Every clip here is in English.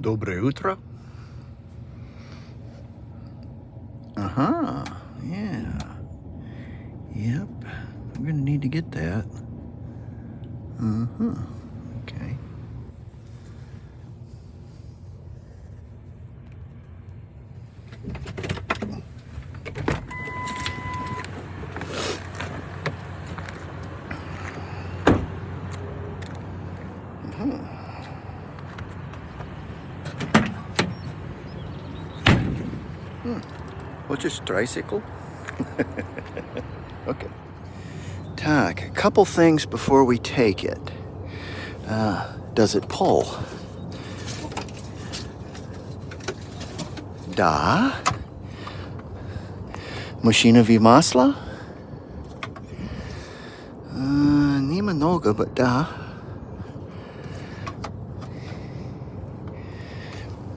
Доброе утро. Uh-huh. Yeah. Yep. I'm gonna need to get that. Uh-huh. Okay. Well, just tricycle. Okay. Tak, a couple things before we take it. Does it pull? Da. Machina v masla? Немного, but da.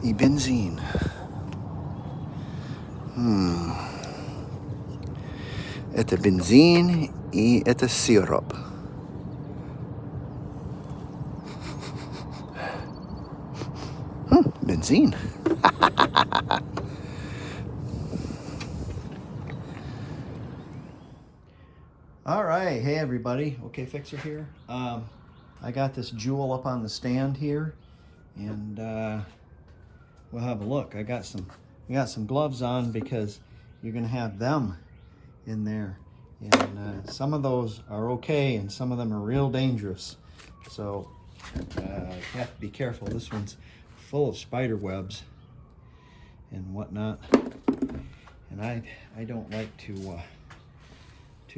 И бензин. Это бензин и это сироп. Benzene. All right, hey everybody. Okay, Fixer here. I got this jewel up on the stand here, and we'll have a look. I got some gloves on because you're gonna have them in there, and some of those are okay, and some of them are real dangerous. So you have to be careful. This one's full of spider webs and whatnot, and I don't like to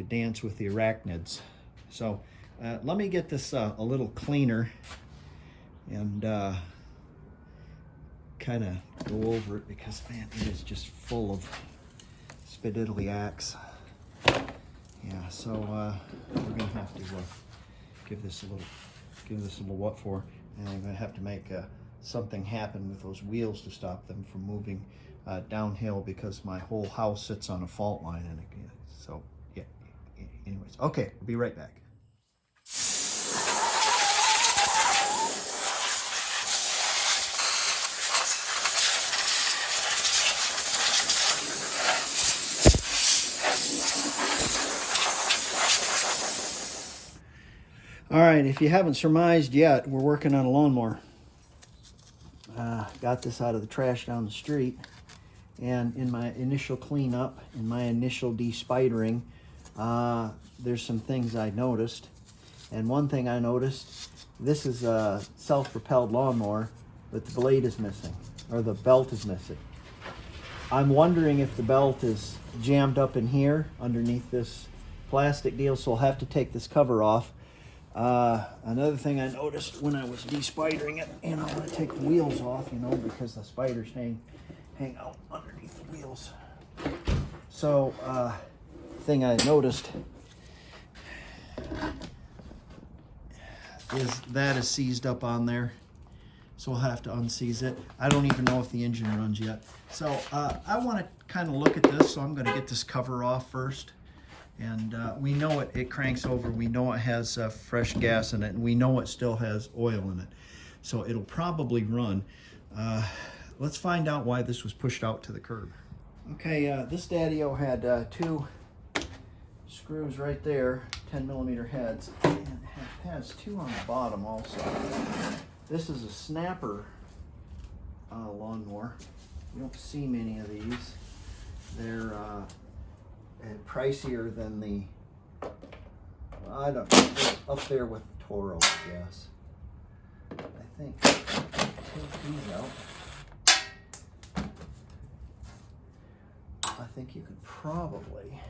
dance with the arachnids. So let me get this a little cleaner and kind of go over it, because man, it is just full of spididdlyacks. Yeah, so we're gonna have to give this a little what for, and I'm gonna have to make something happen with those wheels to stop them from moving downhill, because my whole house sits on a fault line, and so yeah. Anyways, okay, we'll be right back. All right, if you haven't surmised yet, we're working on a lawnmower. Got this out of the trash down the street, and in my initial cleanup, in my initial de-spidering, there's some things I noticed. And one thing I noticed, this is a self-propelled lawnmower, but the blade is missing, or the belt is missing. I'm wondering if the belt is jammed up in here underneath this plastic deal, so I'll have to take this cover off. Another thing I noticed when I was de-spidering it, and I want to take the wheels off, because the spiders hang out underneath the wheels. So, thing I noticed is that is seized up on there, so I'll have to unseize it. I don't even know if the engine runs yet. So I want to kind of look at this, so I'm going to get this cover off first. And we know it cranks over. We know it has fresh gas in it, and we know it still has oil in it. So it'll probably run. Let's find out why this was pushed out to the curb. Okay, this daddy-o had two screws right there, 10mm heads, and it has two on the bottom also. This is a snapper lawnmower. You don't see many of these. They're pricier than the, I don't know, up there with the Toro, yes. I think, take these out. I think you could probably,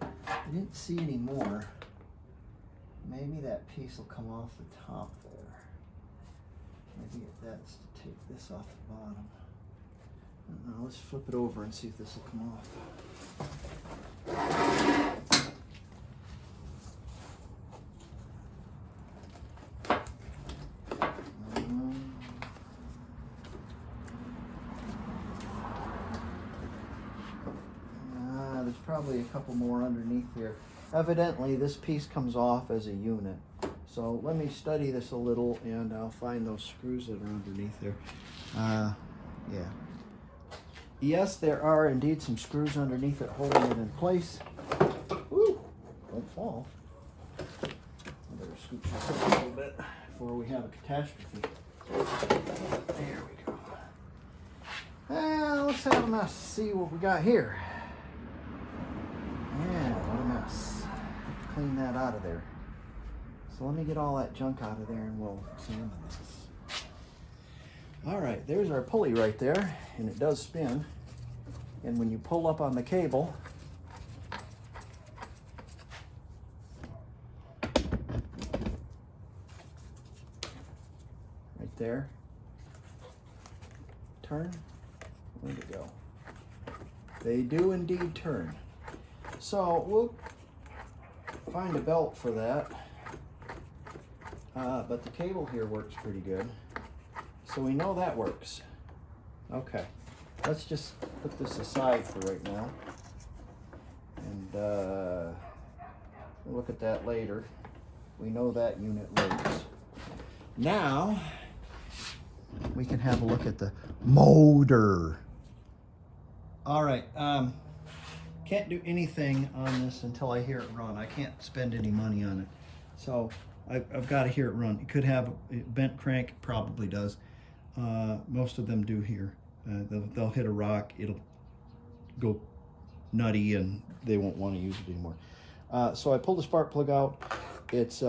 I didn't see any more. Maybe that piece will come off the top there. Maybe that's to take this off the bottom. I don't know, let's flip it over and see if this will come off. There's probably a couple more underneath here. Evidently, this piece comes off as a unit, So let me study this a little and I'll find those screws that are underneath there. Yeah. Yes, there are indeed some screws underneath it holding it in place. Woo! Don't fall. I better scooch this up a little bit before we have a catastrophe. There we go. Let's have a mess. See what we got here. Yeah, what a mess. Clean that out of there. So let me get all that junk out of there and we'll examine this. All right, there's our pulley right there, and it does spin. And when you pull up on the cable, right there, turn, where'd it go? They do indeed turn. So we'll find a belt for that. But the cable here works pretty good. So we know that works. Okay, let's just put this aside for right now. And we'll look at that later. We know that unit works. Now, we can have a look at the motor. All right, can't do anything on this until I hear it run. I can't spend any money on it. So I've got to hear it run. It could have a bent crank, it probably does. Most of them do here. They'll hit a rock, it'll go nutty and they won't want to use it anymore. So I pulled the spark plug out. It's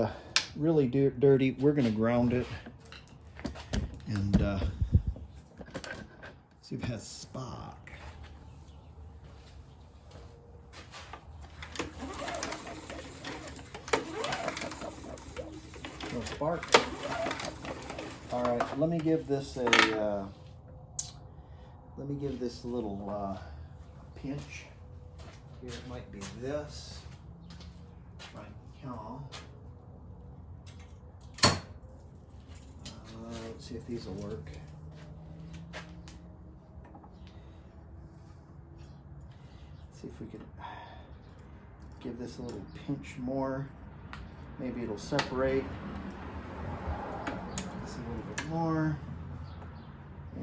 really dirty. We're going to ground it and see if it has spark. No spark. All right, let me give this a little pinch. Here it might be this right here. Let's see if these will work. Let's see if we could give this a little pinch more. Maybe it'll separate. This a little bit more.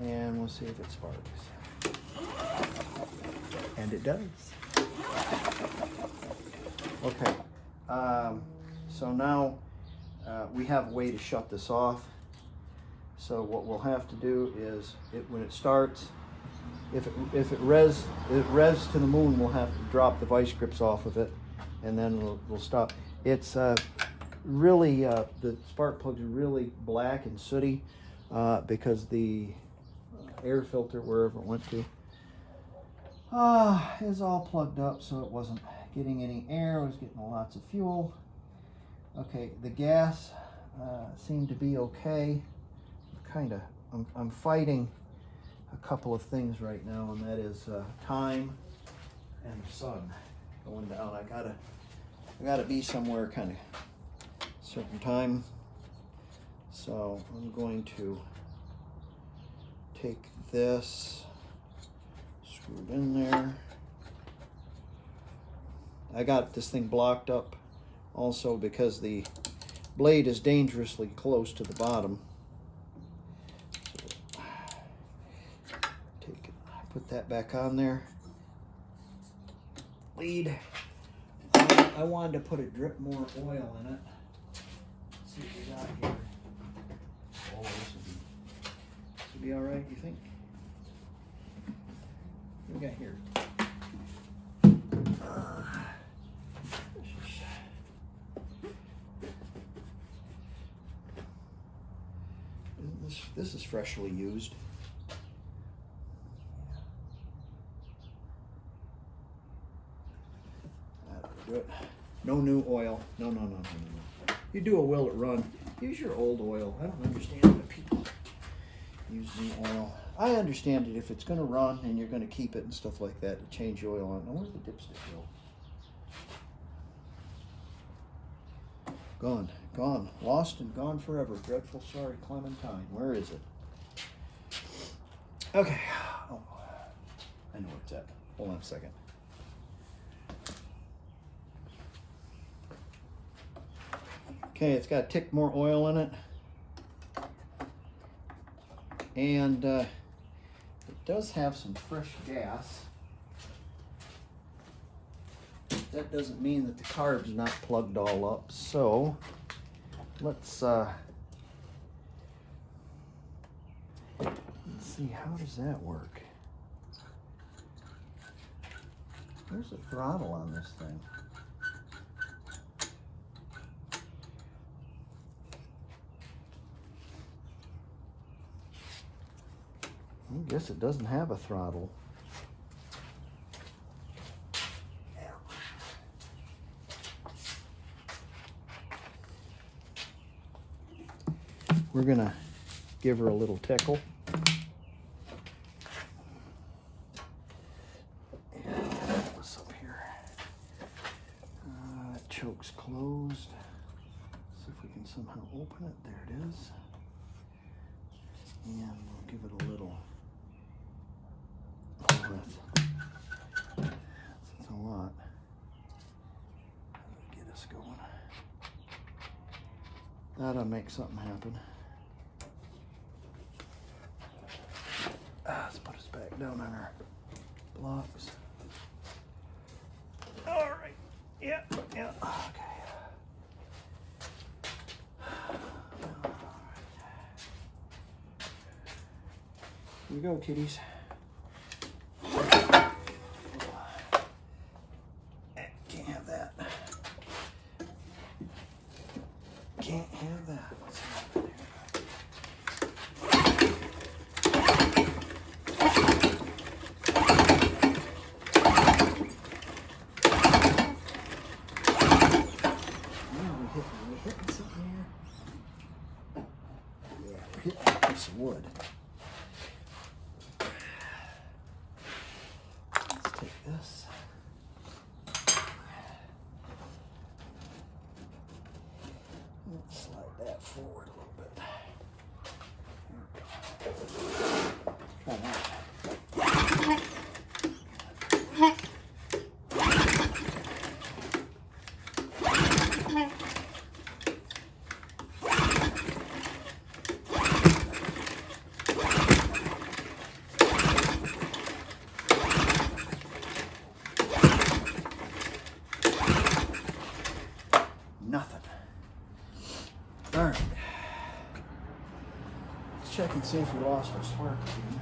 And we'll see if it sparks. And it does. Okay. So now we have a way to shut this off. So what we'll have to do is, when it starts, if it revs to the moon, we'll have to drop the vice grips off of it, and then we'll stop. It's really the spark plugs are really black and sooty because the air filter, wherever it went to, is all plugged up, so it wasn't getting any air. It was getting lots of fuel. Okay, the gas seemed to be okay. I'm fighting a couple of things right now, and that is time and the sun going down. I gotta be somewhere kind of certain time, so I'm going to take this, screw it in there. I got this thing blocked up also because the blade is dangerously close to the bottom. Take it, put that back on there. Lead. I wanted to put a drip more oil in it. Let's see what we got here. Oh, this will be all right, you think? What do we got here? This is freshly used. That'll do it. No new oil. No. You do a will it run. Use your old oil. I don't understand why people use new oil. I understand it if it's going to run and you're going to keep it and stuff like that, to change the oil on. Now, where's the dipstick go? Gone. Lost and gone forever. Dreadful, sorry, Clementine. Where is it? Okay. Oh, I know where it's at. Hold on a second. Okay, it's got a tick more oil in it. And it does have some fresh gas. That doesn't mean that the carb's not plugged all up. So let's see, how does that work? There's a throttle on this thing. I guess it doesn't have a throttle. We're gonna give her a little tickle. And what's up here? That choke's closed. See if we can somehow open it. There it is. And we'll give it a little. That's a lot. Get us going. That'll make something happen. Let's put us back down on our blocks. All right. Yeah. Okay. Here we go, kitties. Can't have that. Can't have that. What's happening here? We hitting something here? Yeah, we're hitting a piece of wood. Let's take this. Let's slide that forward a little bit. There we go. Try that. Nothing. All right. Let's check and see if we lost our spark again.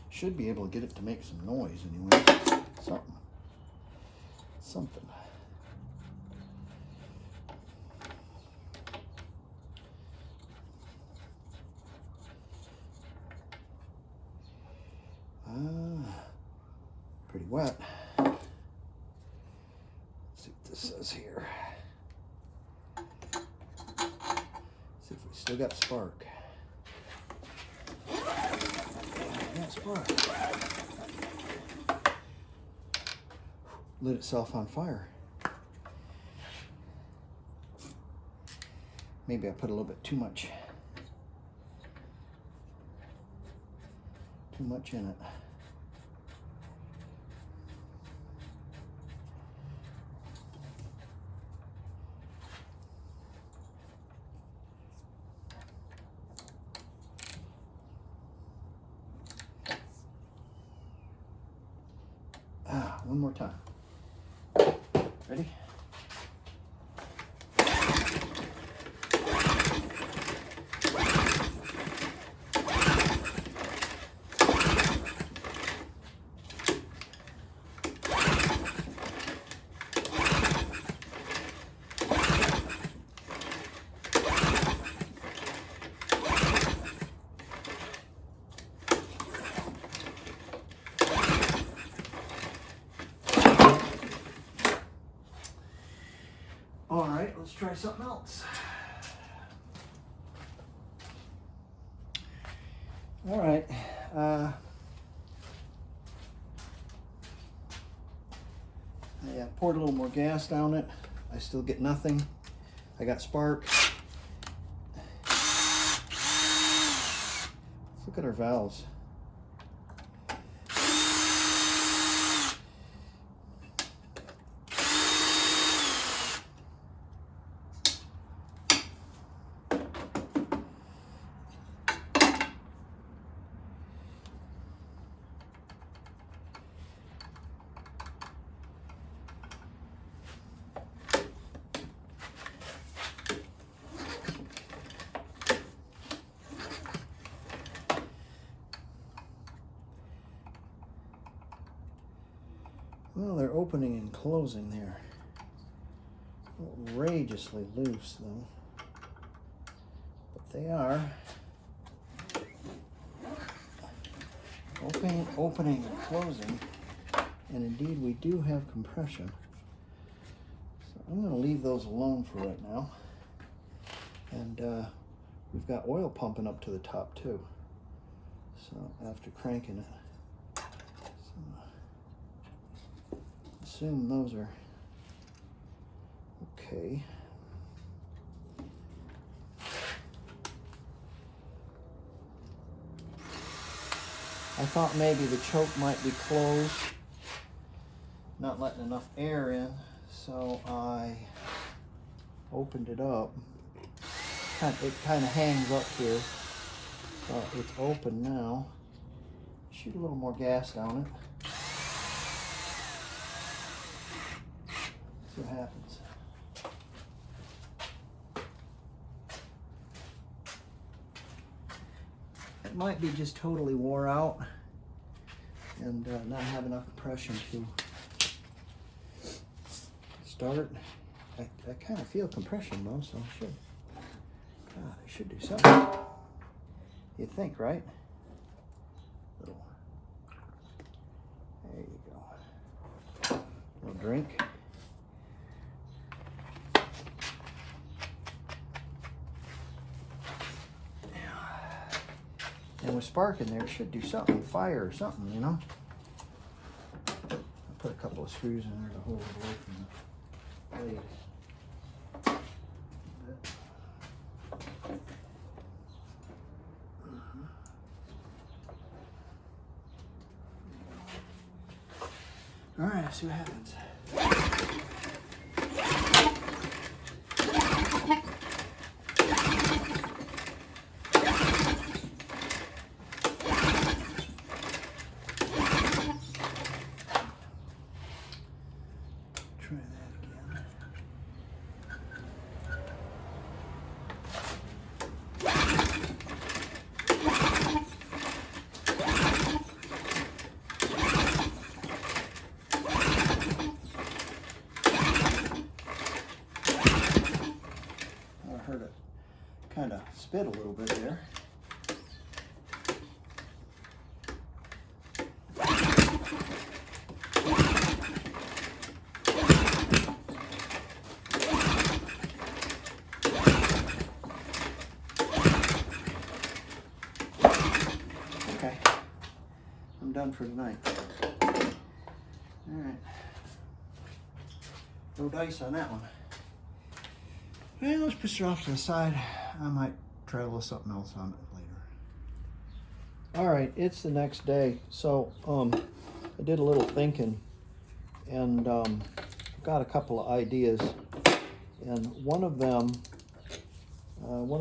Should be able to get it to make some noise anyway. Something. Pretty wet. Let's see what this says here. See if we still got spark. Yeah, spark. Lit itself on fire. Maybe I put a little bit too much in it. One more time. Ready? All right, let's try something else. All right. I poured a little more gas down it. I still get nothing. I got spark. Let's look at our valves. Well, they're opening and closing there. Outrageously loose, though. But they are. Opening and closing. And indeed, we do have compression. So I'm going to leave those alone for right now. And we've got oil pumping up to the top, too. So after cranking it. Assume those are okay. I thought maybe the choke might be closed, not letting enough air in, so I opened it up. It kind of hangs up here, so it's open now. Shoot a little more gas down it. See what happens. It might be just totally wore out and not have enough compression to start. I kind of feel compression though, so I should. God, I should do something. You'd think, right? There you go. A little drink. And with spark in there, it should do something, fire or something, you know? I'll put a couple of screws in there to hold it away from the blade. All right, let's see what happens. Try that again. I heard it kind of spit a little bit there. Okay, I'm done for tonight. All right, no dice on that one. Well, let's push it off to the side. I might try a little something else on it later. All right, it's the next day. So I did a little thinking and got a couple of ideas. And one of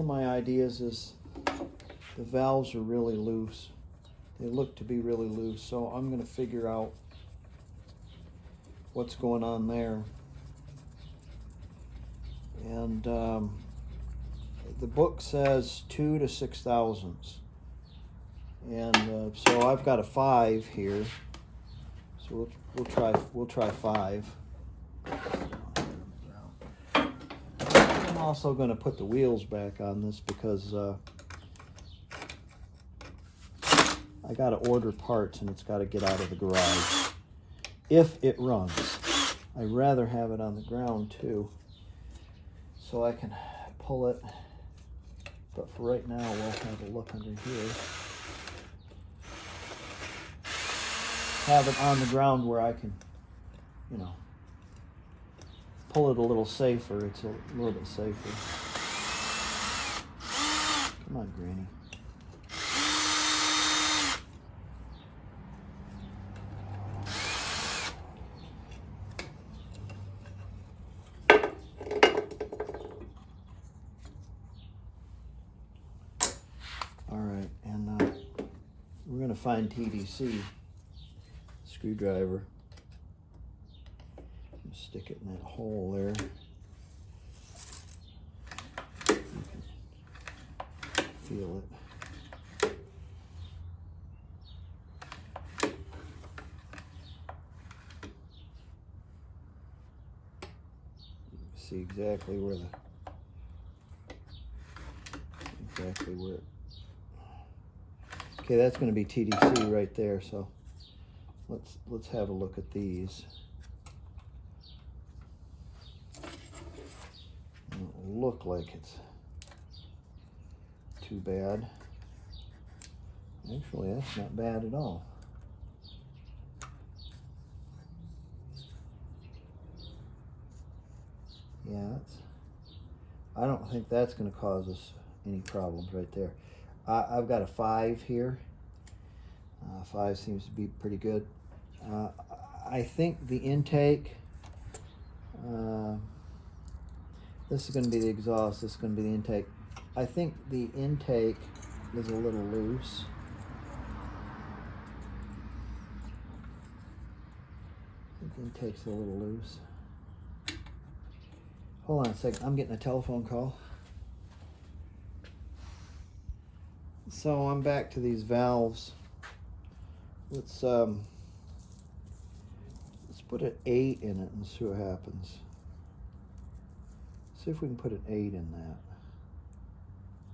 my ideas is the valves are really loose. They look to be really loose. So I'm going to figure out what's going on there. And the book says 2 to 6 thousandths, and so I've got a 5 here. So we'll try 5. I'm also going to put the wheels back on this because I got to order parts and it's got to get out of the garage if it runs. I'd rather have it on the ground too, so I can pull it, but for right now we'll have a look under here. Have it on the ground where I can, you know, pull it a little safer, it's a little bit safer. Come on, Granny. All right, and we're going to find TDC screwdriver. Stick it in that hole there. You can feel it. You can see exactly where it. Okay, that's going to be TDC right there. So let's have a look at these. Doesn't look like it's too bad. Actually, that's not bad at all. Yeah, I don't think that's going to cause us any problems right there. I've got a 5 here. 5 seems to be pretty good. I think the intake, this is going to be the exhaust, this is going to be the intake. I think the intake is a little loose. I think the intake's a little loose. Hold on a second, I'm getting a telephone call. So I'm back to these valves. Let's put an 8 in it and see what happens. See if we can put an 8 in that.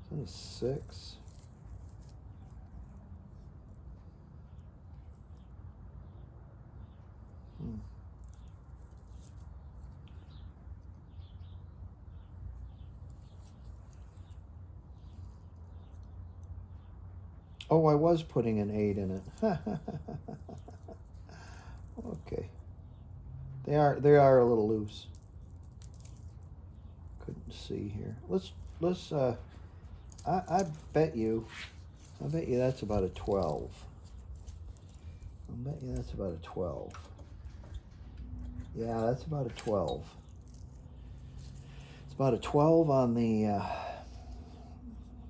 Is that a 6? Oh, I was putting an 8 in it. Okay. They are a little loose. Couldn't see here. Let's I bet you that's about a 12. I bet you that's about a 12. Yeah, that's about a 12. It's about a 12 on the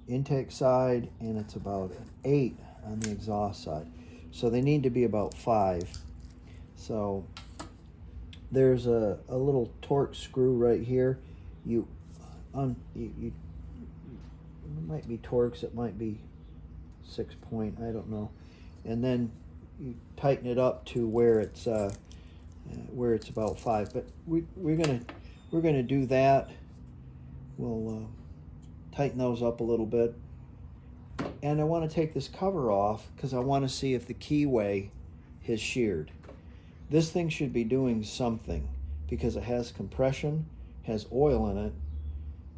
intake side, and it's about an 8 on the exhaust side. So they need to be about 5. So there's a little torque screw right here. It might be Torx, it might be 6 point, I don't know. And then you tighten it up to where it's about 5. But we're gonna do that. We'll tighten those up a little bit. And I want to take this cover off because I want to see if the keyway has sheared. This thing should be doing something because it has compression, has oil in it,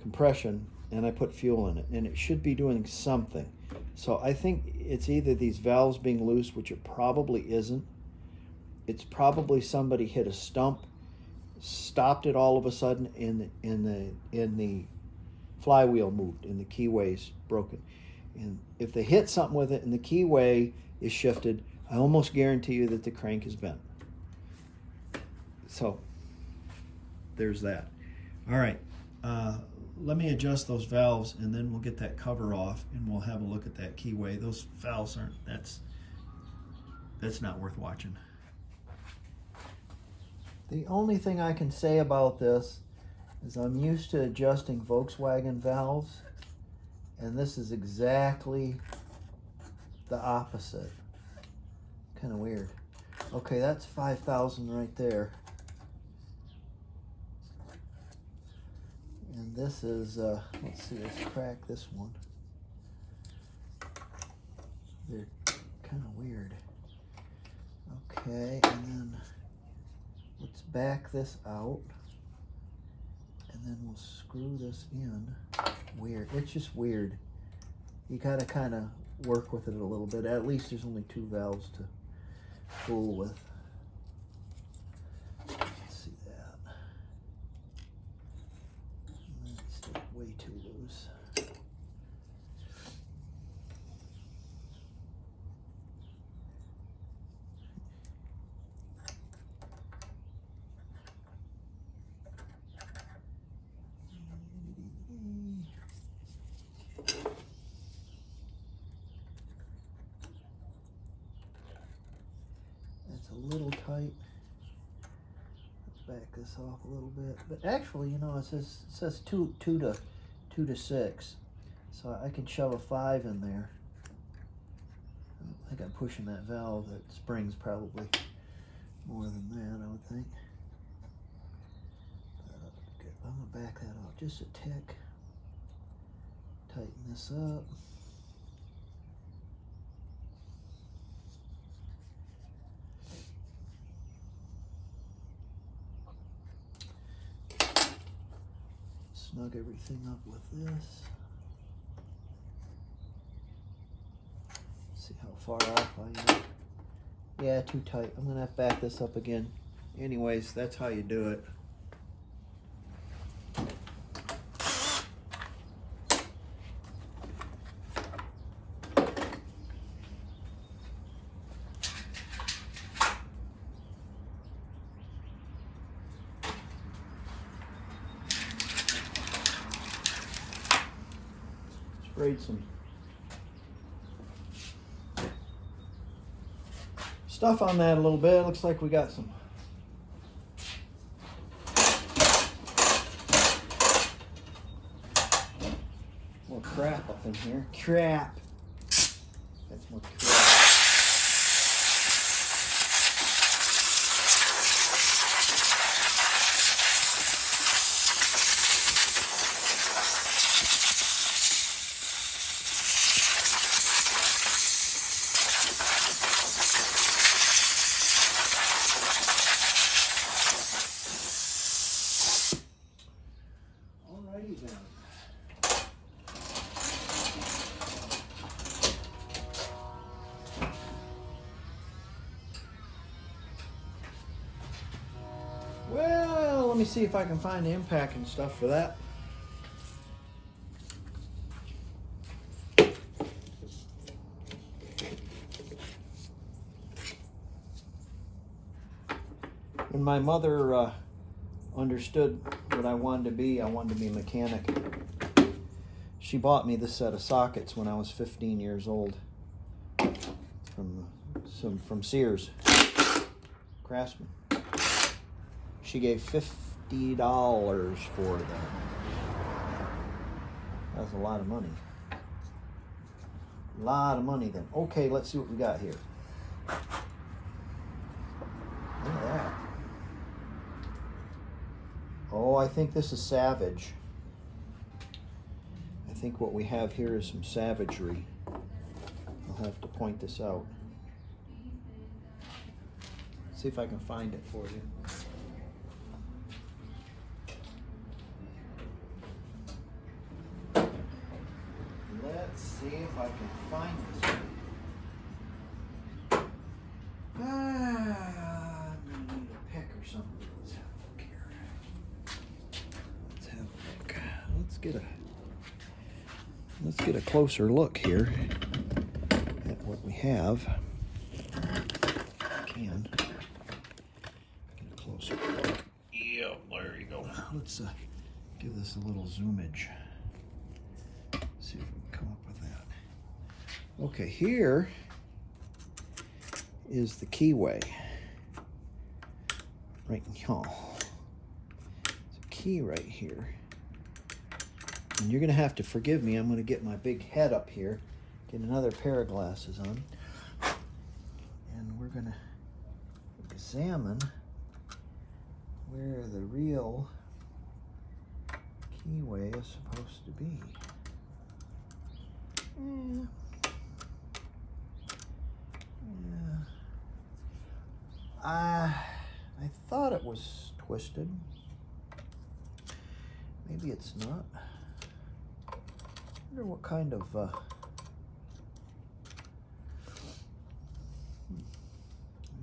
compression, and I put fuel in it, and it should be doing something. So I think it's either these valves being loose, which it probably isn't. It's probably somebody hit a stump, stopped it all of a sudden, and the flywheel moved, and the keyway's broken. And if they hit something with it and the keyway is shifted, I almost guarantee you that the crank is bent. So there's that. All right. Let me adjust those valves, and then we'll get that cover off, and we'll have a look at that keyway. Those valves aren't, that's not worth watching. The only thing I can say about this is I'm used to adjusting Volkswagen valves, and this is exactly the opposite. Kind of weird. Okay, that's 5,000 right there. And this is, let's see, let's crack this one. They're kind of weird. Okay, and then let's back this out. And then we'll screw this in. Weird, it's just weird. You gotta kind of work with it a little bit. At least there's only 2 valves to fool with. Let's see that. way too loose. That's a little tight. Let's back this off a little bit. But actually, you know, it says two to 6, so I can shove a 5 in there. I think I'm pushing that valve. That spring's probably more than that, I would think. I'm gonna back that off just a tick. Tighten this up. Snug everything up with this. See how far off I am. Yeah, too tight. I'm gonna have to back this up again. Anyways, that's how you do it. Sprayed some stuff on that a little bit. Looks like we got some more crap up in here. Crap. That's more crap. Well, let me see if I can find the impact and stuff for that. When my mother understood what I wanted to be a mechanic. She bought me this set of sockets when I was 15 years old from Sears, Craftsman. She gave $50 for them. That was a lot of money. A lot of money then. Okay, let's see what we got here. Look at that. Oh, I think this is savage. I think what we have here is some savagery. I'll have to point this out. See if I can find it for you. Let's see if I can find this one. I'm gonna need a pick or something. Let's have a look here. Let's have a look. Let's get a closer look here at what we have. Can get a closer look. Yep, there you go. Let's give this a little zoomage. See if we can come up with that. Okay, here is the keyway. Right here. There's a key right here. And you're going to have to forgive me. I'm going to get my big head up here, get another pair of glasses on, and we're going to examine where the real keyway is supposed to be. I thought it was twisted. Maybe it's not. I wonder what kind of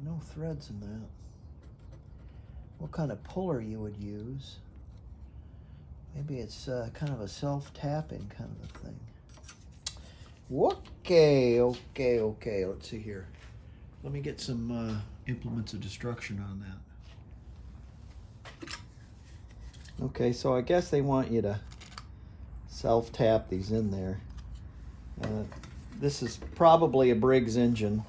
no threads in that. What kind of puller you would use. Maybe it's kind of a self-tapping kind of a thing. Okay. Let's see here. Let me get some implements of destruction on that. Okay, so I guess they want you to self-tap these in there. This is probably a Briggs engine.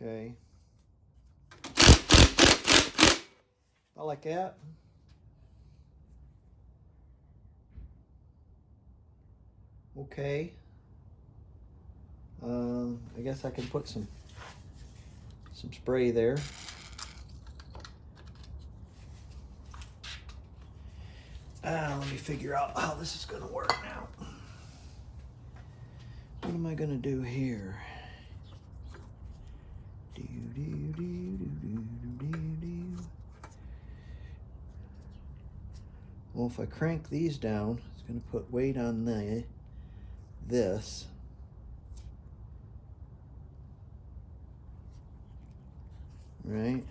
Okay. I like that. Okay. I guess I can put some spray there. Let me figure out how this is going to work now. What am I going to do here? Well, if I crank these down, it's going to put weight on this. Right?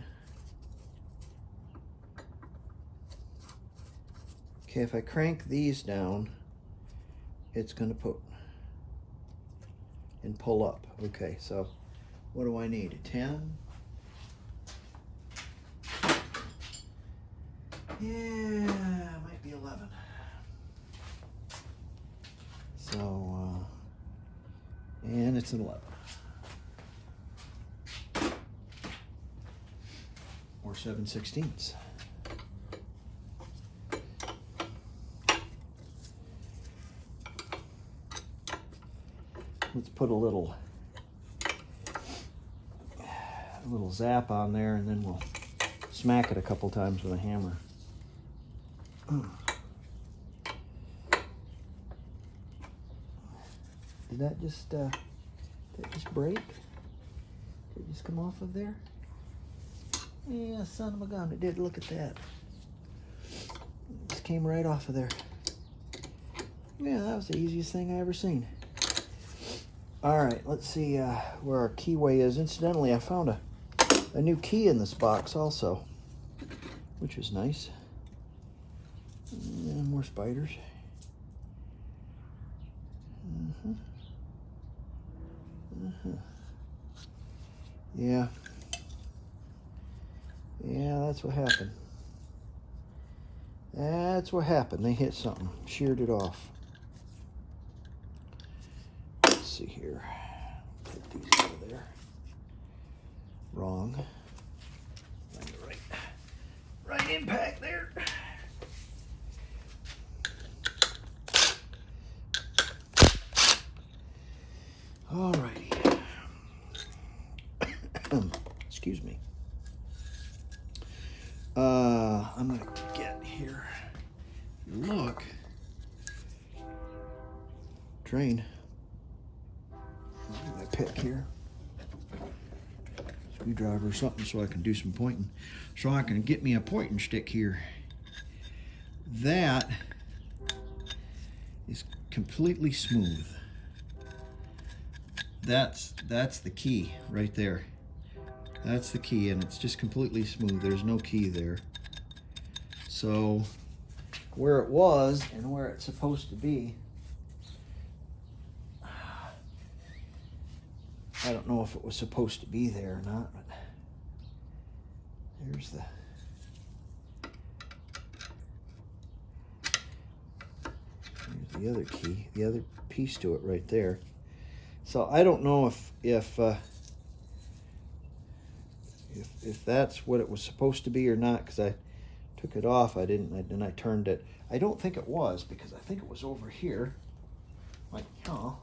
Okay, if I crank these down, it's going to put and pull up. Okay, so what do I need? A 10? Yeah, might be 11. So, and it's an 11. Or 7/16. Let's put a little zap on there, and then we'll smack it a couple times with a hammer. Did that just break? Did it just come off of there? Yeah, son of a gun, it did. Look at that. It just came right off of there. Yeah, that was the easiest thing I ever seen. All right, let's see where our keyway is. Incidentally, I found a new key in this box also, which was nice. And more spiders. Yeah. Yeah, that's what happened. That's what happened. They hit something, sheared it off. Let's see here. Put these out of there. Wrong. Right impact there. Alrighty. Excuse me. I'm gonna get here. Look. Drain. My pick here. Screwdriver or something so I can do some pointing. So I can get me a pointing stick here. That is completely smooth. That's the key right there. That's the key, and it's just completely smooth. There's no key there. So where it was and where it's supposed to be, I don't know if it was supposed to be there or not, but there's the other key, the other piece to it right there. So I don't know if that's what it was supposed to be or not, because I took it off. Then I turned it. I don't think it was, because I think it was over here, like, oh.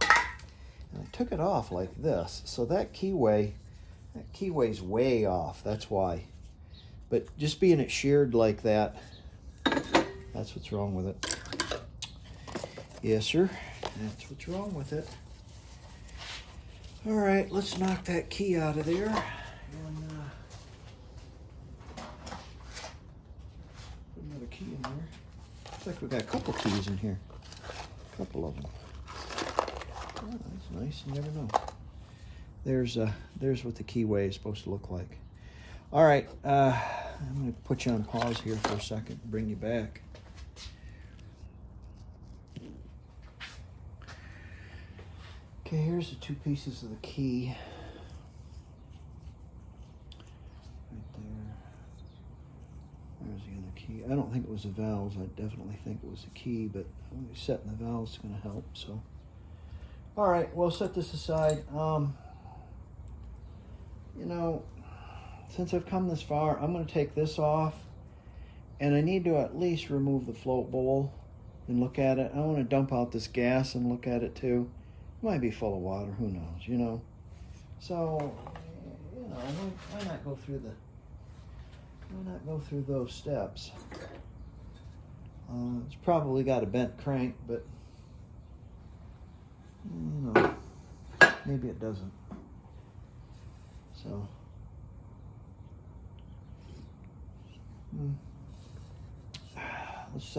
And I took it off like this. So that keyway's way off. That's why. But just being it sheared like that, that's what's wrong with it. Yes, sir. That's what's wrong with it. All right, let's knock that key out of there. And like we got a couple keys in here. A couple of them. Oh, that's nice. You never know. There's what the keyway is supposed to look like. All right, I'm going to put you on pause here for a second, bring you back. Okay, here's the two pieces of the key. Right there. There's the other key. I don't think it was the valves. I definitely think it was the key, but setting the valves is going to help. So, all right, we'll set this aside. You know, since I've come this far, I'm going to take this off, and I need to at least remove the float bowl and look at it. I want to dump out this gas and look at it too. It might be full of water, who knows, you know. So, you know, why not go through those steps? It's probably got a bent crank, but you know, maybe it doesn't. So, looks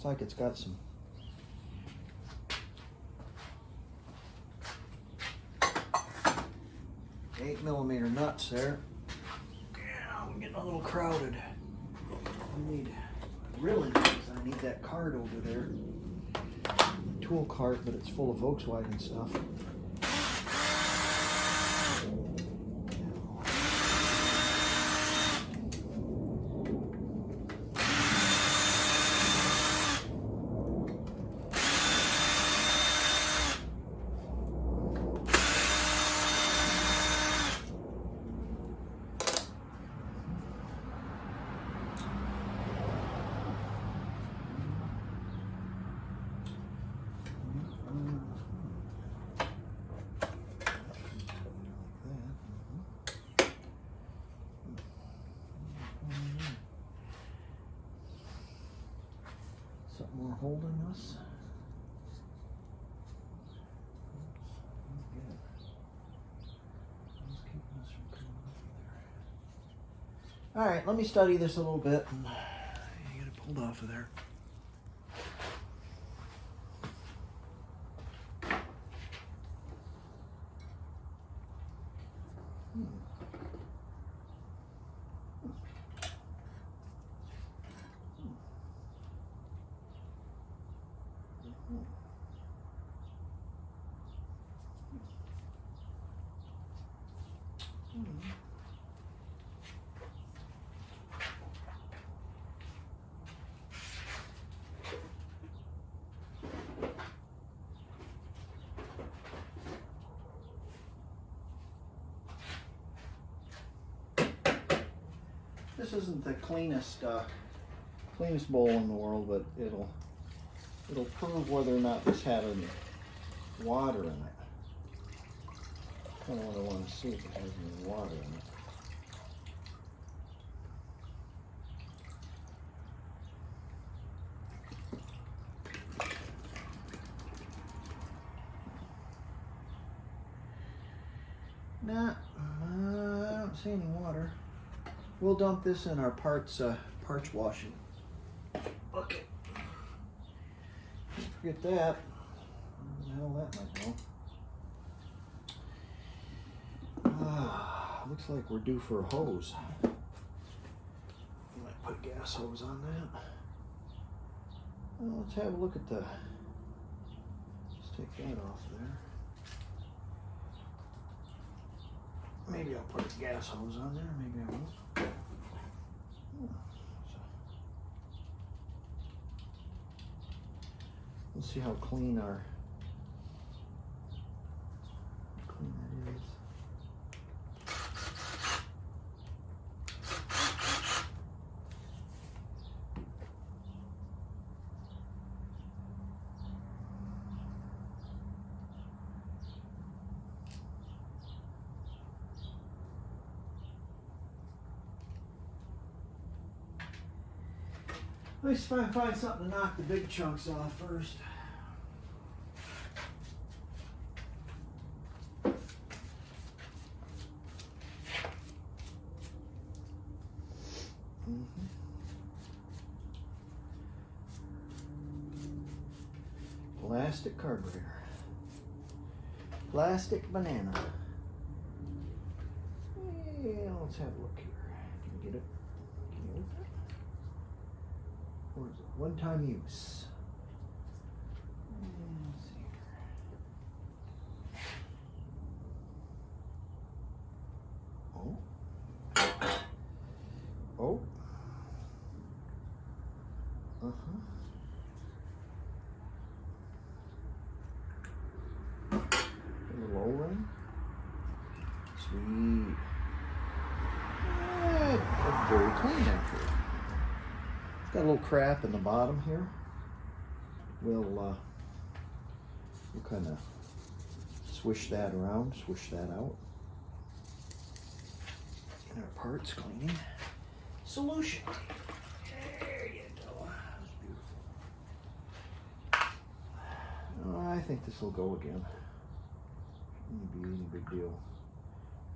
like it's got some 8mm nuts there. Yeah, I'm getting a little crowded. I need that cart over there. The tool cart, but it's full of Volkswagen stuff. Something more holding us. All right, let me study this a little bit and get it pulled off of there. This isn't the cleanest bowl in the world, but it'll prove whether or not this had any water in it. Kind of what I want to see, if it has any water in it. Nah, I don't see any water. We'll dump this in our parts washing bucket. Don't forget that. Where the hell that might go. Looks like we're due for a hose. Might put a gas hose on that. Well, let's have a look at let's take that off there. Maybe I'll put a gas hose on there, maybe I won't. Let's see how clean that is. Let's find something to knock the big chunks off first. plastic carburetor. Plastic banana. Yeah, let's have a look here. Can you get it? Can you open it? Or is it one-time use? Let's see here. Oh. Oh. Uh-huh. A little O-ring. Sweet. That's very clean actually. It's got a little crap in the bottom here. We'll kind of swish that around, swish that out. In our parts cleaning solution. There you go. That's beautiful. Oh, I think this will go again. Shouldn't be any big deal.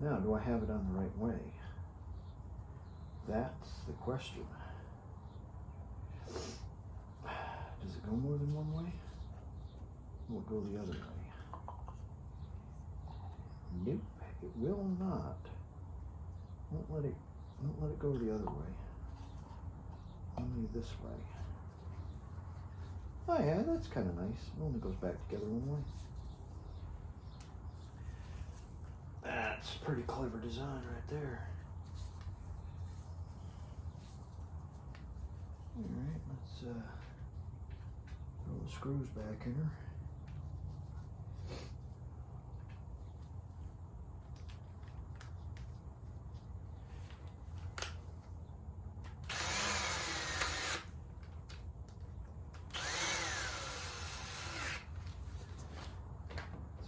Now, do I have it on the right way? That's the question. Does it go more than one way? Will it go the other way? Nope, it will not. Won't let it go the other way. Only this way. Oh yeah, that's kind of nice. It only goes back together one way. That's pretty clever design right there. Alright, let's throw the screws back in her.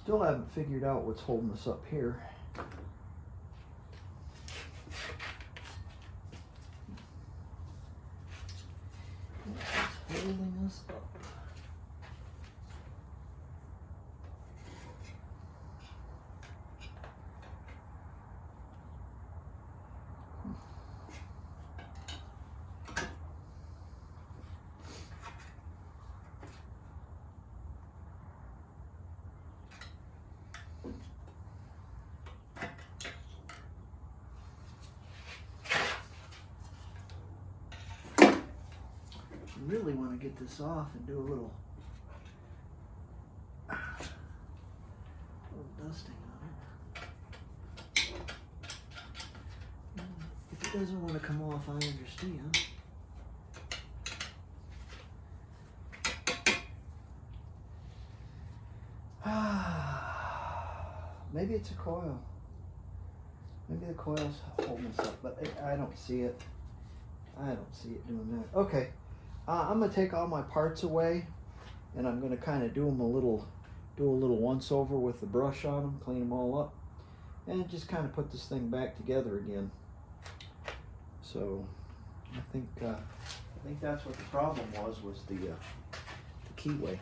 Still haven't figured out what's holding us up here. What's holding us up? Really want to get this off and do a little dusting on it. If it doesn't want to come off, I understand. Maybe it's a coil. Maybe the coil's holding us up, but I don't see it. I don't see it doing that. Okay. I'm going to take all my parts away, and I'm going to kind of do a little once over with the brush on them, clean them all up, and just kind of put this thing back together again. So I think that's what the problem was the keyway.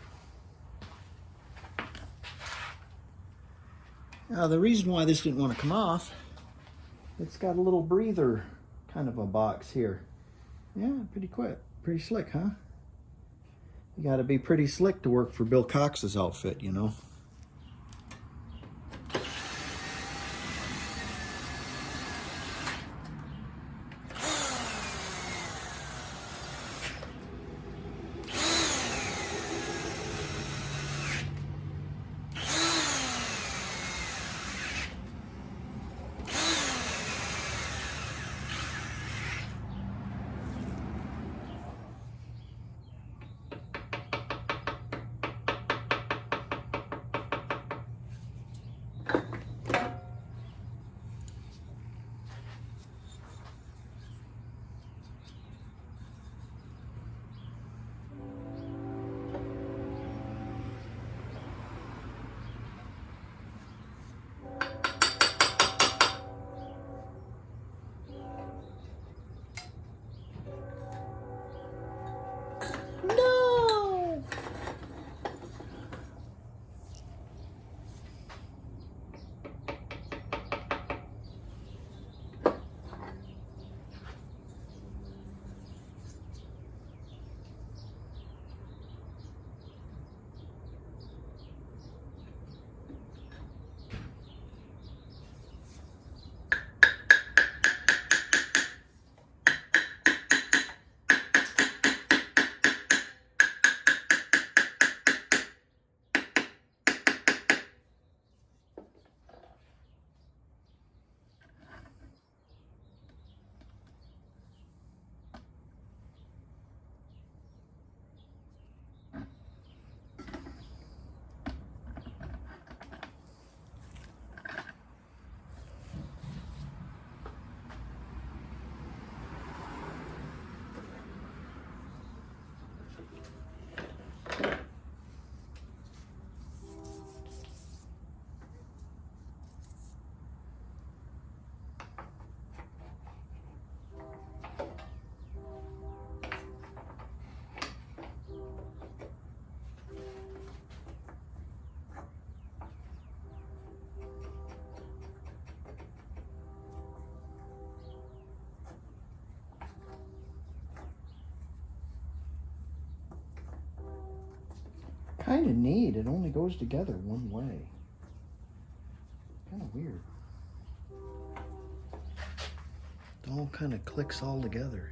Now the reason why this didn't want to come off, it's got a little breather kind of a box here. Yeah, pretty slick, huh? You got to be pretty slick to work for Bill Cox's outfit, you know. kind of neat. It only goes together one way. Kind of weird. It all kind of clicks all together.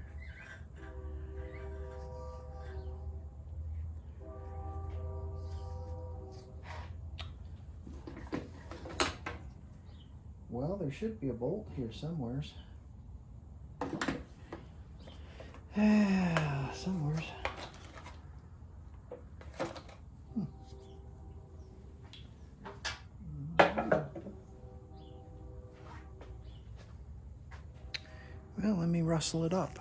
Well, there should be a bolt here somewheres. Somewheres. Well, let me rustle it up.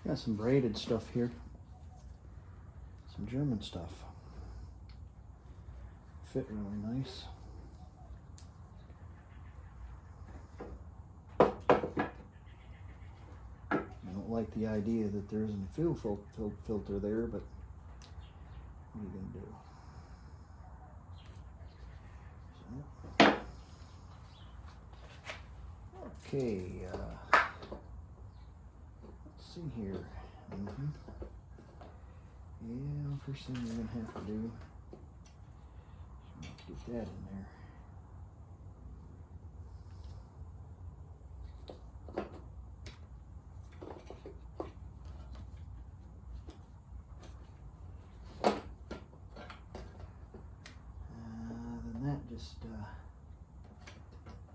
Got some braided stuff here. Some German stuff. Fit really nice. I don't like the idea that there isn't a fuel filter there, but what are you going to do? Okay, let's see here. Yeah, first thing we're going to have to do is get that in there. Then that just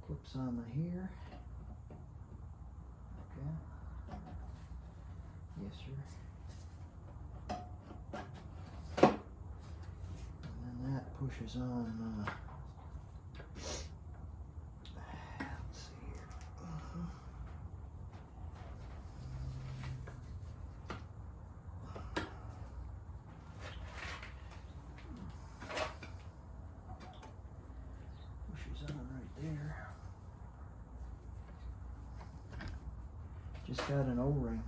clips on the here. Yes, sir. And then that pushes on, let's see here. Pushes on right there. Just got an O-ring.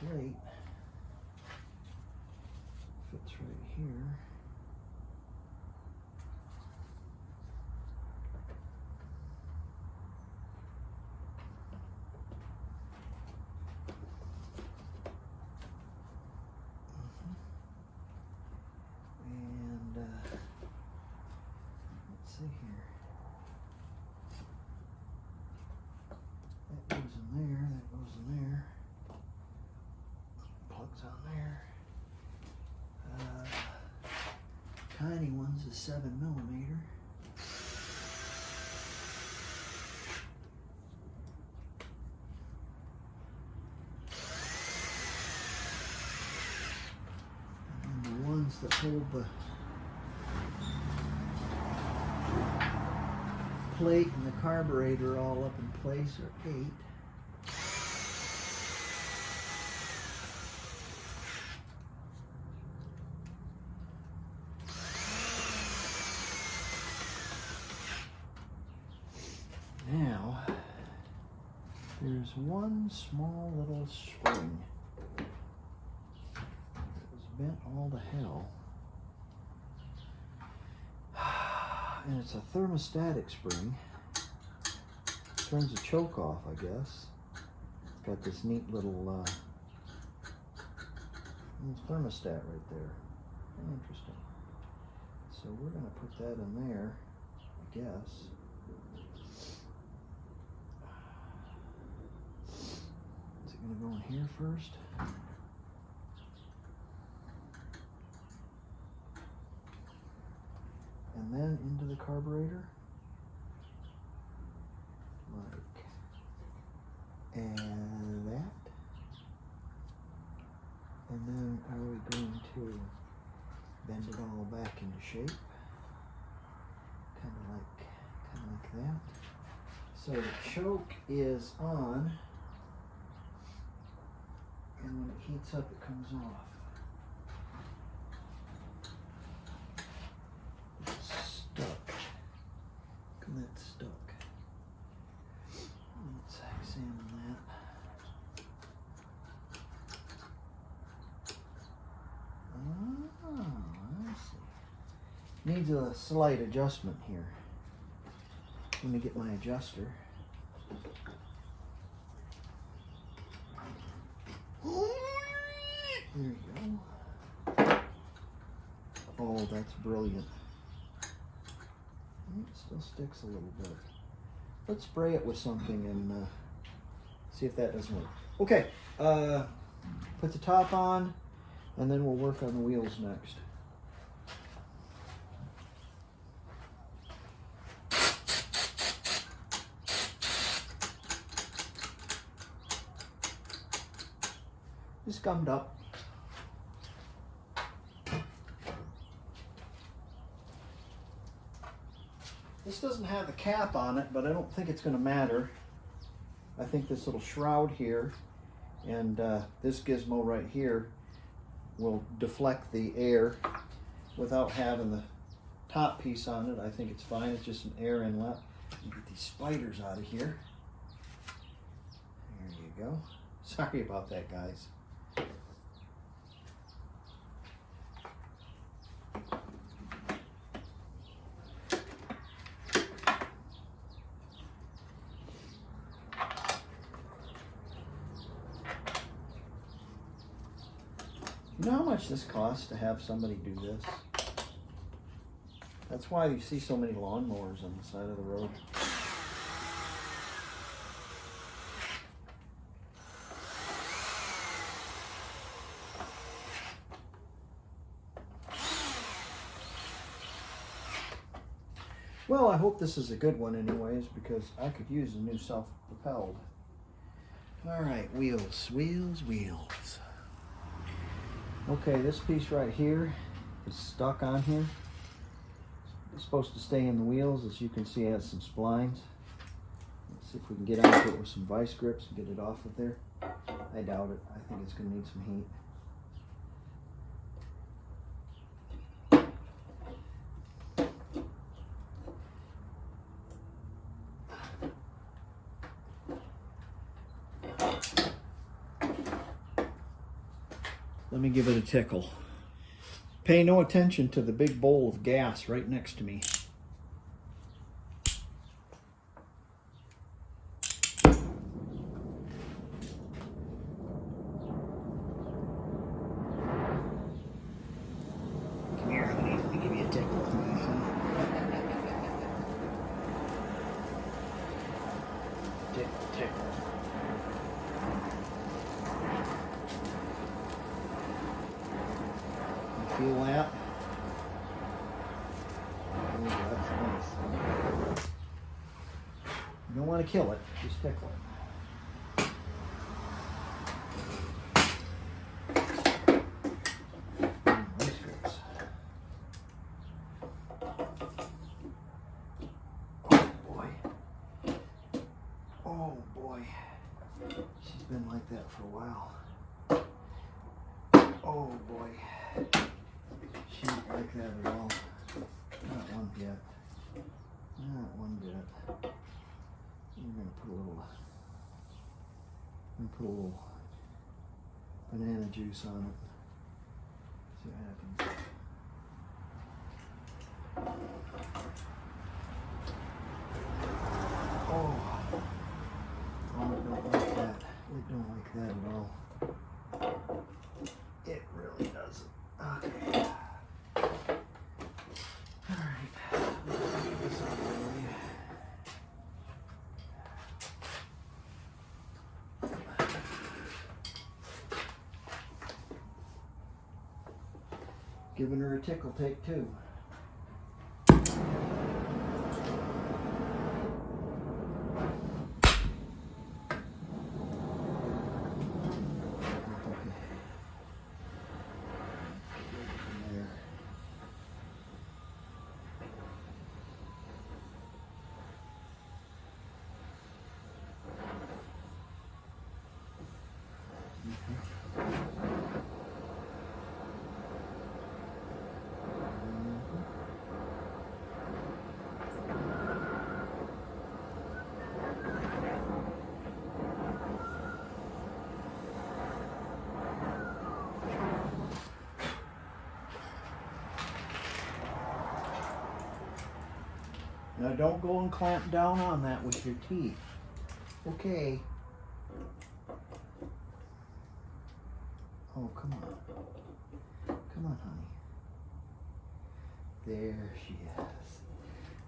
Plate fits right here. And let's see here. That goes in there, that goes in there. Plugs on there. Tiny ones is 7mm. And then the ones that hold the plate and the carburetor all up in place are 8. Now, there's one small little spring that was bent all to hell. And it's a thermostatic spring. Turns the choke off, I guess. It's got this neat little thermostat right there. Interesting. So we're going to put that in there, I guess. Is it going to go in here first? And then into the carburetor? Like, and that. And then are we going to bend it all back into shape? Kind of like that. So the choke is on heats up, it comes off. It's stuck. That's stuck. Let's examine that. Oh, I see. Needs a slight adjustment here. Let me get my adjuster. There you go. Oh, that's brilliant. It still sticks a little bit. Let's spray it with something and see if that doesn't work. Okay, put the top on, and then we'll work on the wheels next. Just gummed up. This doesn't have the cap on it, but I don't think it's going to matter. I think this little shroud here and this gizmo right here will deflect the air without having the top piece on it. I think it's fine. It's just an air inlet. Get these spiders out of here. There you go. Sorry about that, guys. You know how much this costs to have somebody do this? That's why you see so many lawnmowers on the side of the road. Well, I hope this is a good one anyways, because I could use a new self-propelled. All right, wheels, wheels, wheels. Okay, this piece right here is stuck on here. It's supposed to stay in the wheels. As you can see, it has some splines. Let's see if we can get onto it with some vice grips and get it off of there. I doubt it. I think it's going to need some heat. Let me give it a tickle. Pay no attention to the big bowl of gas right next to me. Come here, honey. Let me give you a tickle. Tickle, tickle. Feel that? Oh, that's nice. You don't want to kill it, just tickle it. Nice grips. Oh boy. Oh boy. She's been like that for a while. Oh boy. She ain't like that at all. Not one bit. Not one bit. I'm gonna put a little banana juice on it. See what happens. Oh, it don't like that. It don't like that at all. It really doesn't. Okay. Giving her a tickle take two. Now don't go and clamp down on that with your teeth. Okay. Oh, come on. Come on, honey. There she is.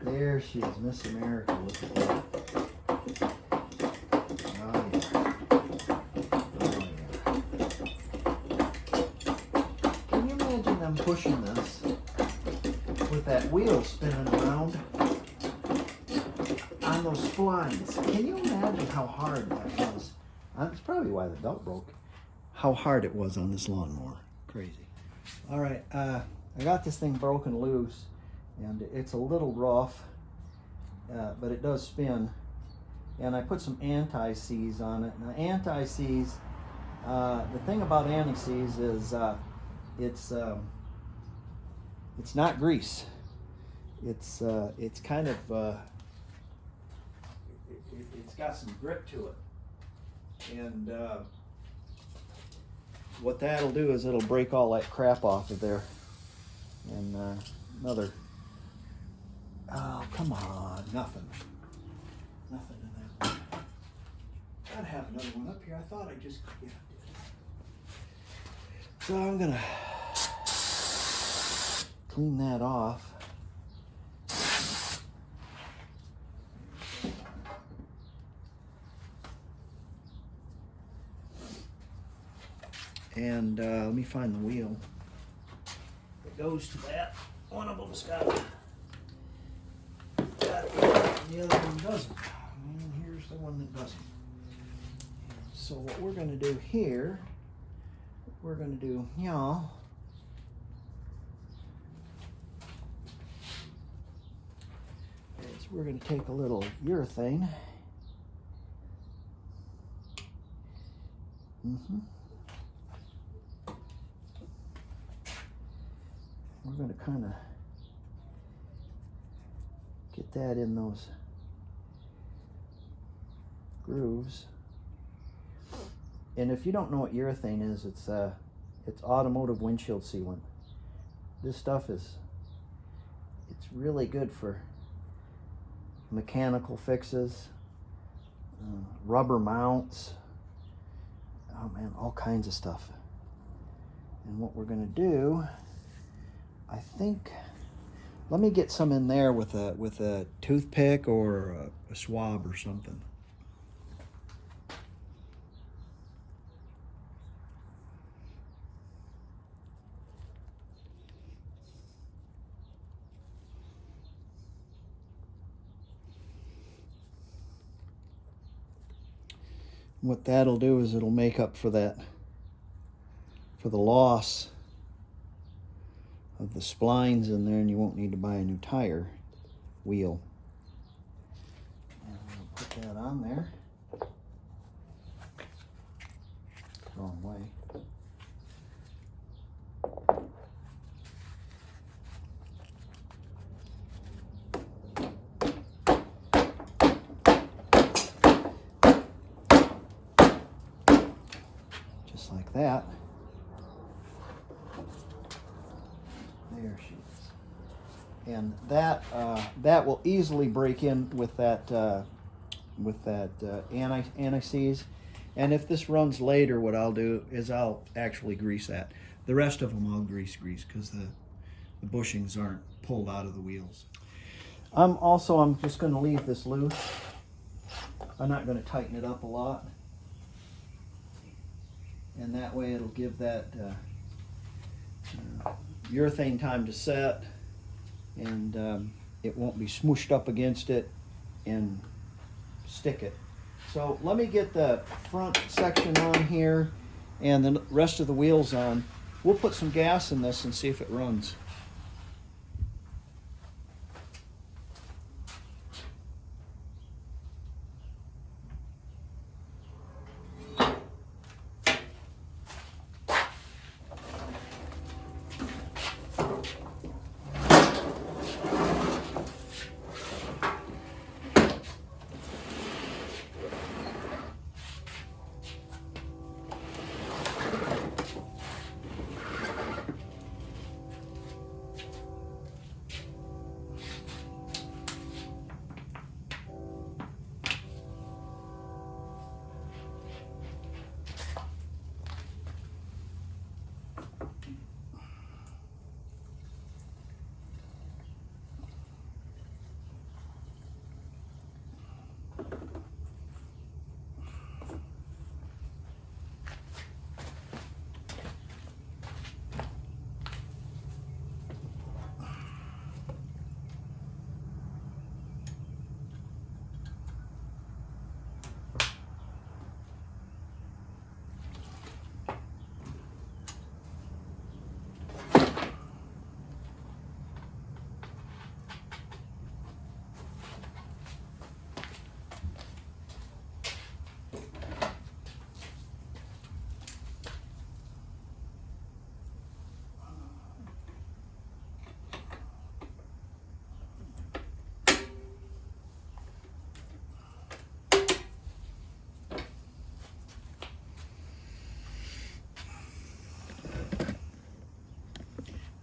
There she is, Miss America. Look at that. Oh, yeah. Oh, yeah. Can you imagine them pushing this with that wheel spinning around on those splines? Can you imagine how hard that was? That's probably why the belt broke. How hard it was on this lawnmower. Crazy. All right, I got this thing broken loose, and it's a little rough, but it does spin. And I put some anti-seize on it. Now, anti-seize, the thing about anti-seize is it's not grease. It's kind of it's got some grip to it, and what that'll do is it'll break all that crap off of there. And another, oh, come on, nothing in that one. Gotta have another one up here. I thought I just, yeah, I did. So I'm gonna clean that off. And let me find the wheel that goes to that. One of them's got it. The other one doesn't. And here's the one that doesn't. So what we're going to do here, we're going to do, y'all, is we're going to take a little urethane. We're going to kind of get that in those grooves. And if you don't know what urethane is, it's automotive windshield sealant. This stuff it's really good for mechanical fixes, rubber mounts, oh man, all kinds of stuff. And what we're going to do, I think, let me get some in there with a toothpick or a swab or something. What that'll do is it'll make up for that, for the loss of the splines in there, and you won't need to buy a new tire wheel. And we'll put that on there. Wrong way. Just like that. There she is. And that that will easily break in with that anti-seize. And if this runs later, what I'll do is I'll actually grease that. The rest of them I'll grease because the bushings aren't pulled out of the wheels. I'm just going to leave this loose. I'm not going to tighten it up a lot. And that way it'll give that urethane time to set, and it won't be smooshed up against it and stick it. So let me get the front section on here and the rest of the wheels on. We'll put some gas in this and see if it runs.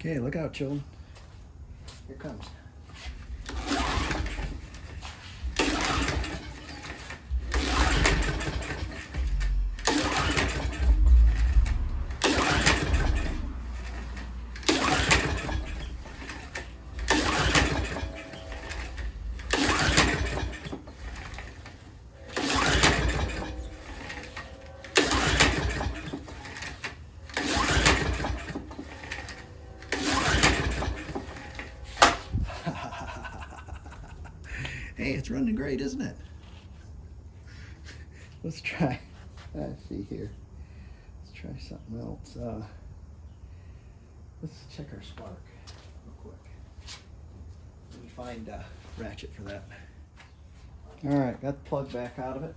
Okay, look out, children. Here it comes. Hey, it's running great, isn't it? Let's try. Let's see here. Let's try something else. Let's check our spark real quick. Let me find a ratchet for that. All right, got the plug back out of it.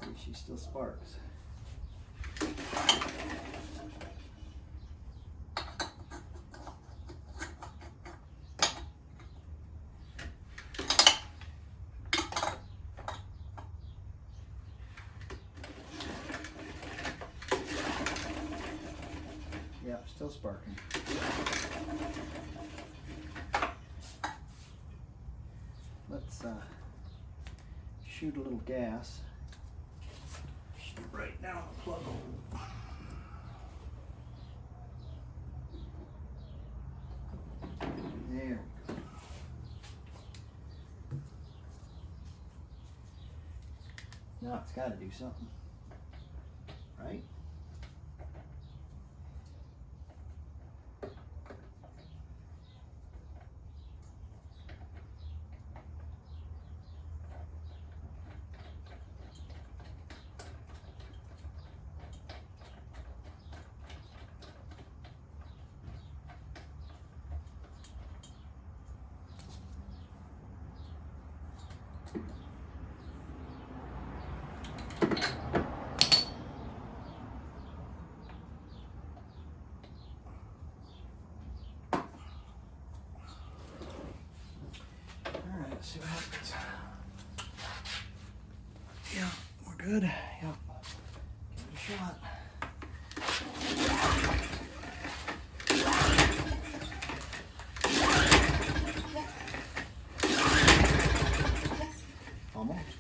See if she still sparks. Yeah, still sparking. Let's shoot a little gas right down the plug hole. There we go. Now it's got to do something, right? Let's see what happens. Yeah, we're good. Yep. Give it a shot. Almost.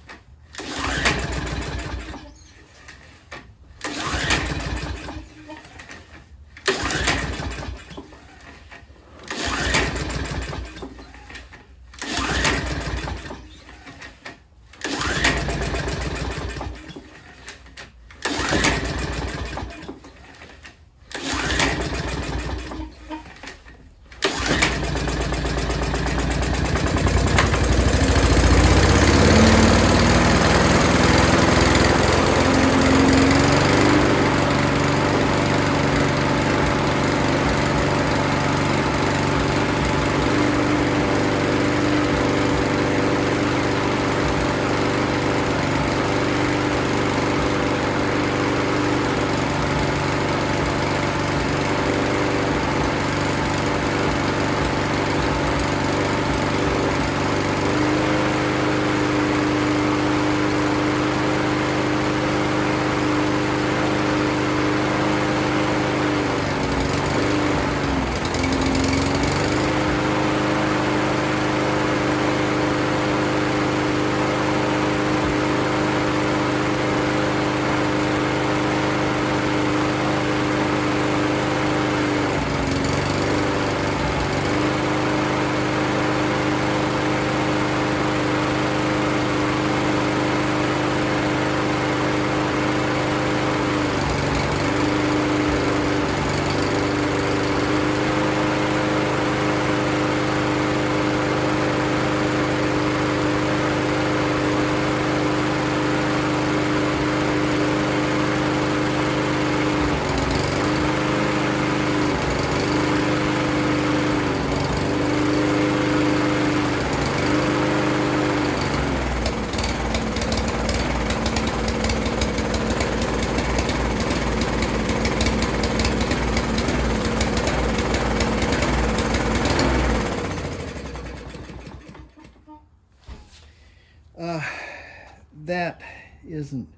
that isn't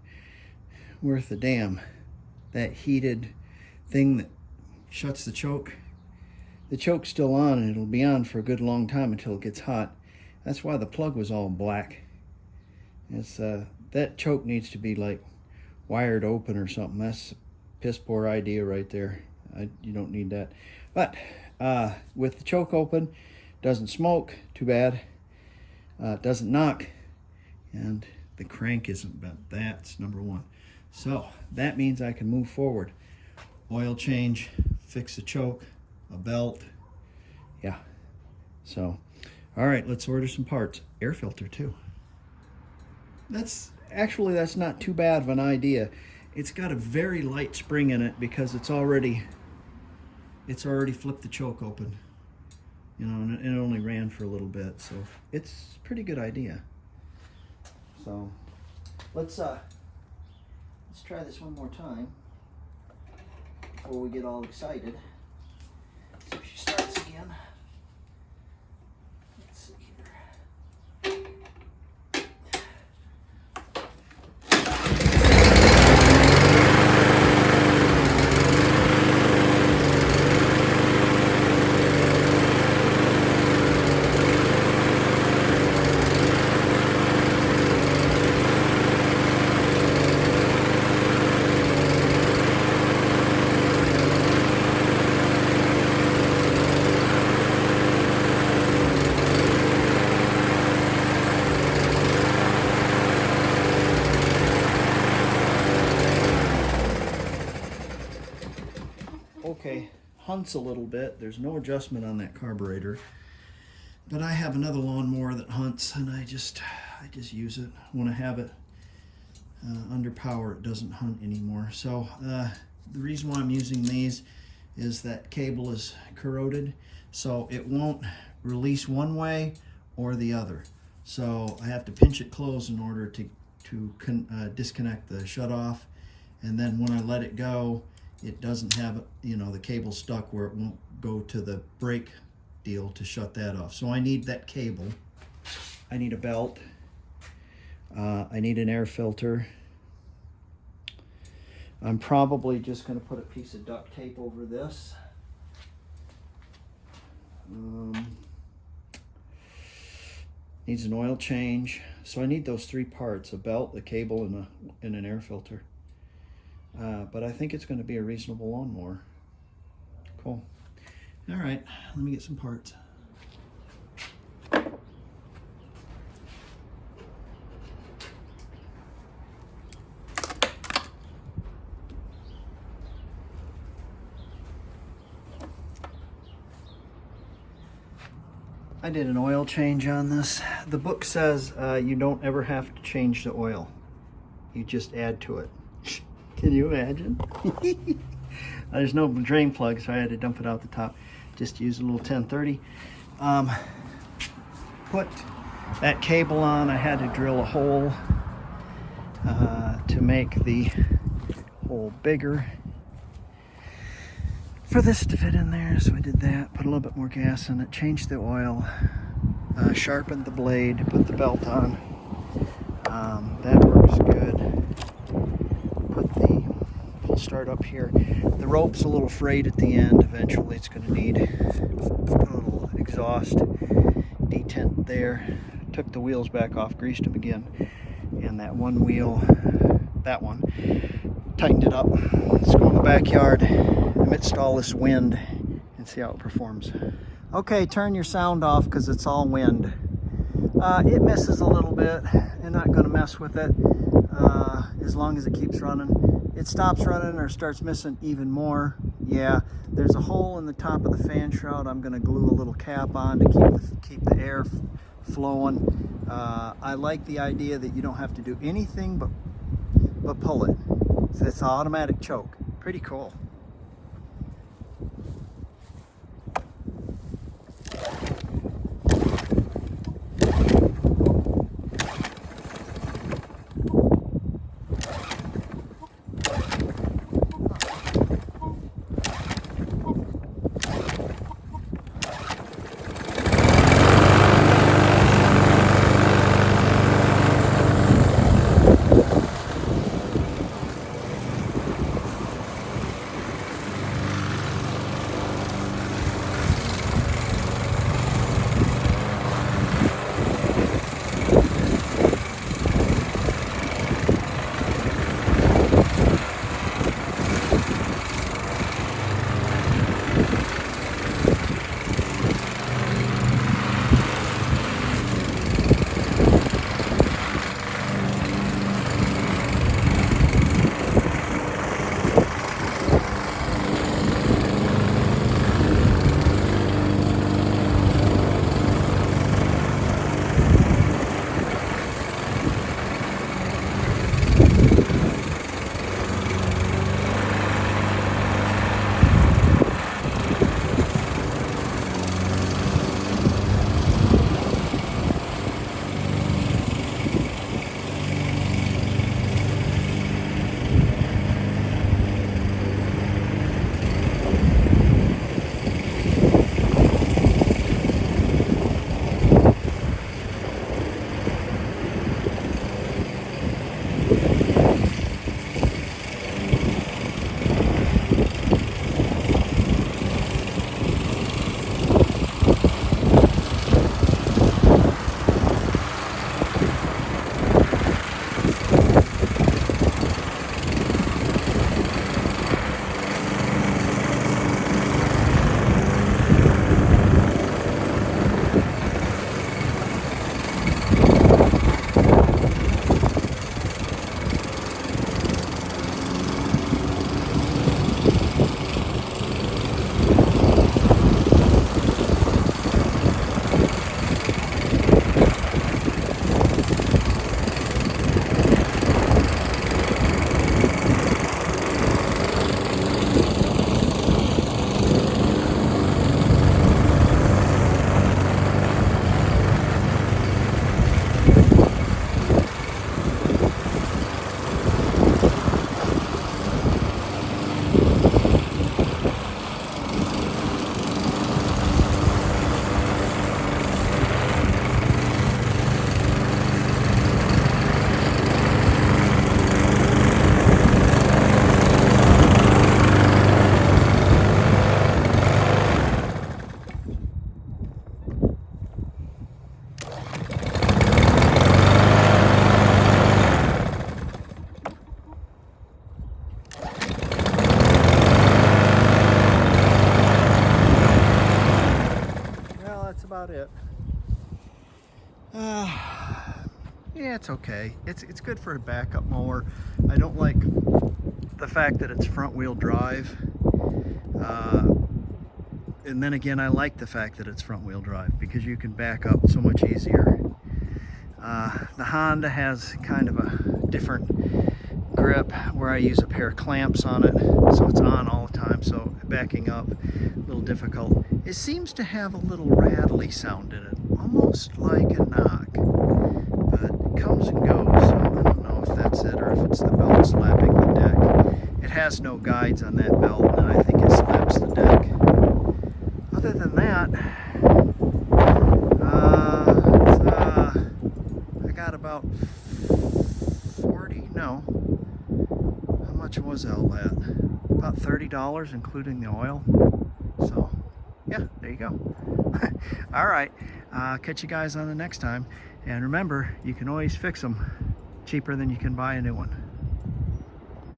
worth a damn. That heated thing that shuts the choke's still on, and it'll be on for a good long time until it gets hot. That's why the plug was all black. It's that choke needs to be like wired open or something. That's a piss poor idea right there. You don't need that. But with the choke open, doesn't smoke, too bad. Doesn't knock, and the crank isn't bent. That's number one. So that means I can move forward. Oil change, fix the choke, a belt. Yeah. So, all right, let's order some parts. Air filter too. That's not too bad of an idea. It's got a very light spring in it because it's already flipped the choke open. You know, and it only ran for a little bit, so it's a pretty good idea. So let's try this one more time before we get all excited. See if she starts again. Let's see here. Okay, hunts a little bit. There's no adjustment on that carburetor, but I have another lawnmower that hunts, and I just use it when I have it under power. It doesn't hunt anymore. So the reason why I'm using these is that cable is corroded, so it won't release one way or the other. So I have to pinch it closed in order to disconnect the shutoff, and then when I let it go, it doesn't have, you know, the cable stuck where it won't go to the brake deal to shut that off. So I need that cable. I need a belt. I need an air filter. I'm probably just going to put a piece of duct tape over this. Needs an oil change. So I need those three parts: a belt, a cable, and an air filter. But I think it's going to be a reasonable lawnmower. Cool. All right, let me get some parts. I did an oil change on this. The book says you don't ever have to change the oil. You just add to it. Can you imagine? There's no drain plug, so I had to dump it out the top. Just use a little 1030. Put that cable on. I had to drill a hole to make the hole bigger for this to fit in there. So I did that. Put a little bit more gas in it. Changed the oil. Sharpened the blade. Put the belt on. That works good. Pull start up here. The rope's a little frayed at the end. Eventually it's going to need a little exhaust detent there. Took the wheels back off, greased them again, and that one wheel, that one, tightened it up. Let's go in the backyard amidst all this wind and see how it performs. Okay, turn your sound off because it's all wind. It misses a little bit. I'm not going to mess with it as long as it keeps running. It stops running or starts missing even more. Yeah, there's a hole in the top of the fan shroud. I'm going to glue a little cap on to keep the air flowing. I like the idea that you don't have to do anything but pull it. So it's an automatic choke. Pretty cool. Yeah, it's okay. It's good for a backup mower. I don't like the fact that it's front wheel drive. And then again, I like the fact that it's front wheel drive because you can back up so much easier. The Honda has kind of a different grip where I use a pair of clamps on it, so it's on all the time, so backing up a little difficult. It seems to have a little rattly sound in it, almost like a knock, but it comes and goes. So I don't know if that's it or if it's the belt slapping the deck. It has no guides on that belt, and I think it slaps the deck. Other than that, I got about 40, no, how much was all that? About $30, including the oil. So, yeah, there you go. All right, catch you guys on the next time. And remember, you can always fix them cheaper than you can buy a new one.